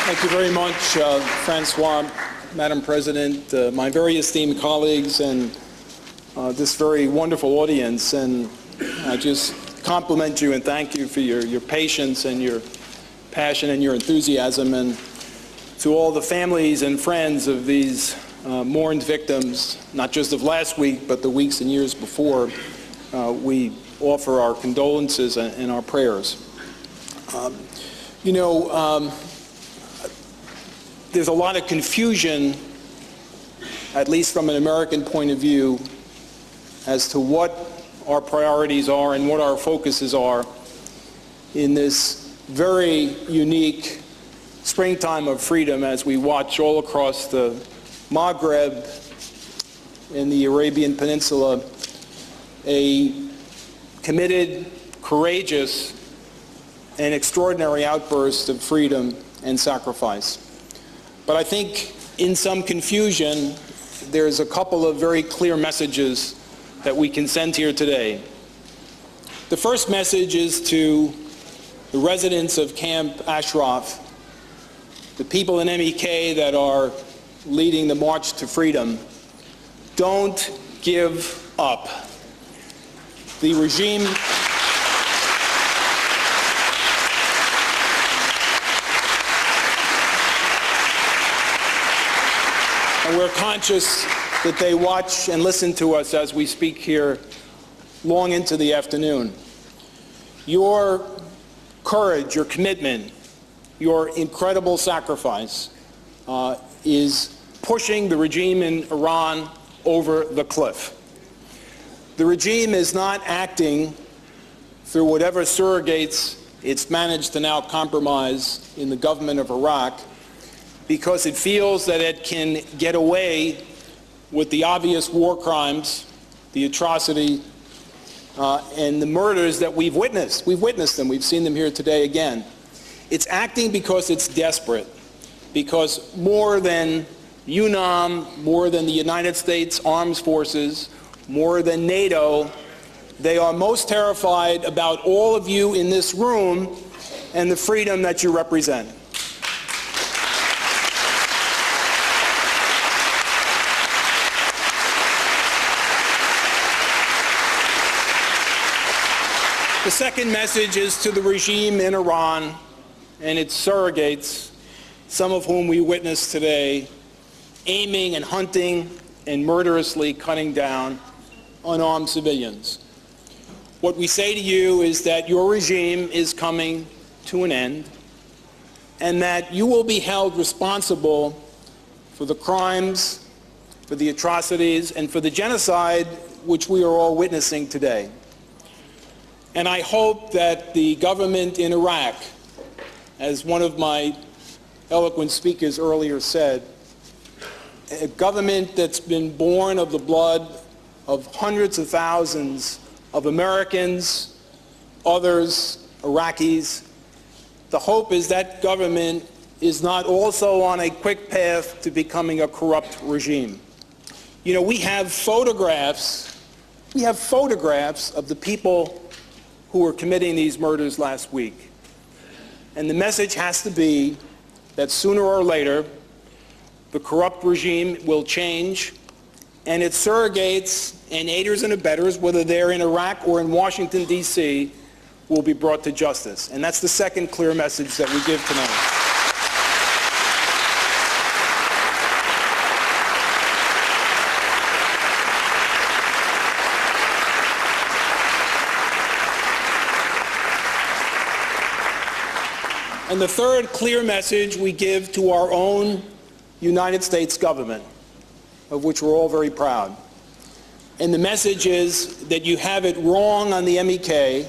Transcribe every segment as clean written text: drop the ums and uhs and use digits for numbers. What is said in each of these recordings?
Thank you very much, Francois, Madam President, my very esteemed colleagues, and this very wonderful audience. And I just compliment you and thank you for your patience and your passion and your enthusiasm. And to all the families and friends of these mourned victims, not just of last week, but the weeks and years before, we offer our condolences and our prayers. There's a lot of confusion, at least from an American point of view, as to what our priorities are and what our focuses are in this very unique springtime of freedom as we watch all across the Maghreb and the Arabian Peninsula a committed, courageous, and extraordinary outburst of freedom and sacrifice. But I think in some confusion, there's a couple of very clear messages that we can send here today. The first message is to the residents of Camp Ashraf, the people in MEK that are leading the March to Freedom. Don't give up. The regime and we're conscious that they watch and listen to us as we speak here long into the afternoon. Your courage, your commitment, your incredible sacrifice is pushing the regime in Iran over the cliff. The regime is not acting through whatever surrogates it's managed to now compromise in the government of Iraq because it feels that it can get away with the obvious war crimes, the atrocity, and the murders that we've witnessed. We've witnessed them. We've seen them here today again. It's acting because it's desperate, because more than UNAM, more than the United States Armed Forces, more than NATO, they are most terrified about all of you in this room and the freedom that you represent. The second message is to the regime in Iran and its surrogates, some of whom we witnessed today, aiming and hunting and murderously cutting down unarmed civilians. What we say to you is that your regime is coming to an end and that you will be held responsible for the crimes, for the atrocities, and for the genocide which we are all witnessing today. And I hope that the government in Iraq, as one of my eloquent speakers earlier said, a government that's been born of the blood of hundreds of thousands of Americans, others, Iraqis, the hope is that government is not also on a quick path to becoming a corrupt regime. You know, we have photographs of the people who were committing these murders last week. And the message has to be that sooner or later, the corrupt regime will change, and its surrogates and aiders and abettors, whether they're in Iraq or in Washington, D.C., will be brought to justice. And that's the second clear message that we give tonight. And the third clear message we give to our own United States government, of which we're all very proud. And the message is that you have it wrong on the MEK,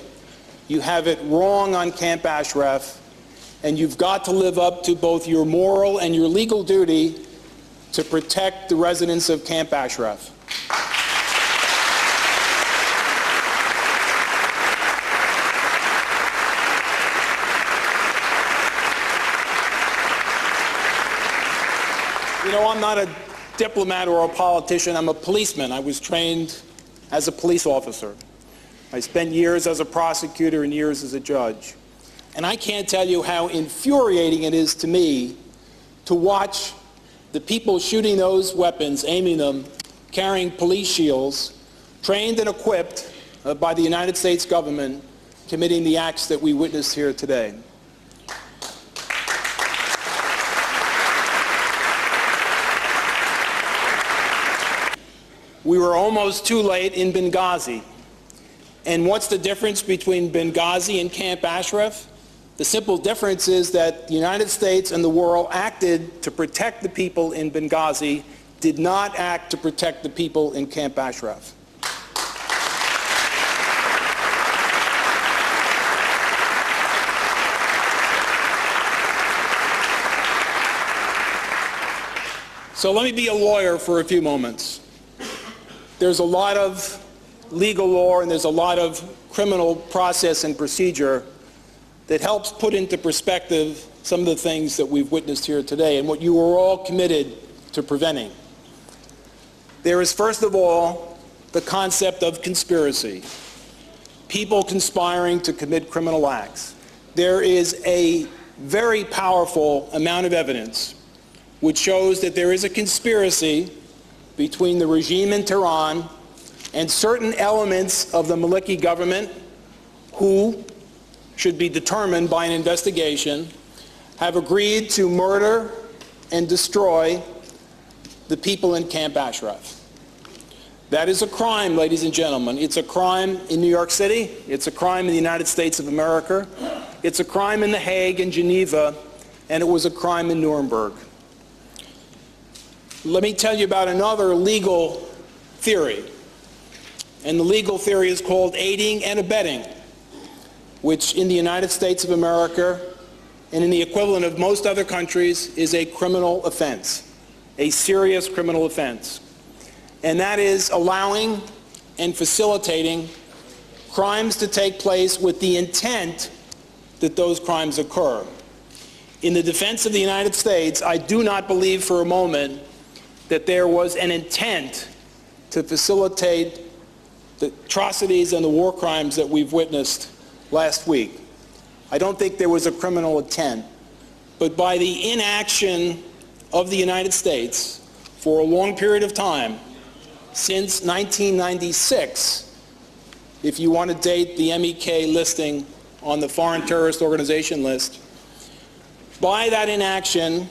you have it wrong on Camp Ashraf, and you've got to live up to both your moral and your legal duty to protect the residents of Camp Ashraf. You know, I'm not a diplomat or a politician. I'm a policeman. I was trained as a police officer. I spent years as a prosecutor and years as a judge. And I can't tell you how infuriating it is to me to watch the people shooting those weapons, aiming them, carrying police shields, trained and equipped by the United States government, committing the acts that we witnessed here today. We were almost too late in Benghazi. And what's the difference between Benghazi and Camp Ashraf? The simple difference is that the United States and the world acted to protect the people in Benghazi, did not act to protect the people in Camp Ashraf. So let me be a lawyer for a few moments. There's a lot of legal law and there's a lot of criminal process and procedure that helps put into perspective some of the things that we've witnessed here today and what you are all committed to preventing. There is, first of all, the concept of conspiracy. People conspiring to commit criminal acts. There is a very powerful amount of evidence which shows that there is a conspiracy between the regime in Tehran and certain elements of the Maliki government who should be determined by an investigation, have agreed to murder and destroy the people in Camp Ashraf. That is a crime, ladies and gentlemen. It's a crime in New York City. It's a crime in the United States of America. It's a crime in The Hague and Geneva, and it was a crime in Nuremberg. Let me tell you about another legal theory. And the legal theory is called aiding and abetting, which in the United States of America and in the equivalent of most other countries is a criminal offense, a serious criminal offense. And that is allowing and facilitating crimes to take place with the intent that those crimes occur. In the defense of the United States, I do not believe for a moment that there was an intent to facilitate the atrocities and the war crimes that we've witnessed last week. I don't think there was a criminal intent, but by the inaction of the United States for a long period of time, since 1996, if you want to date the MEK listing on the Foreign Terrorist Organization list, by that inaction,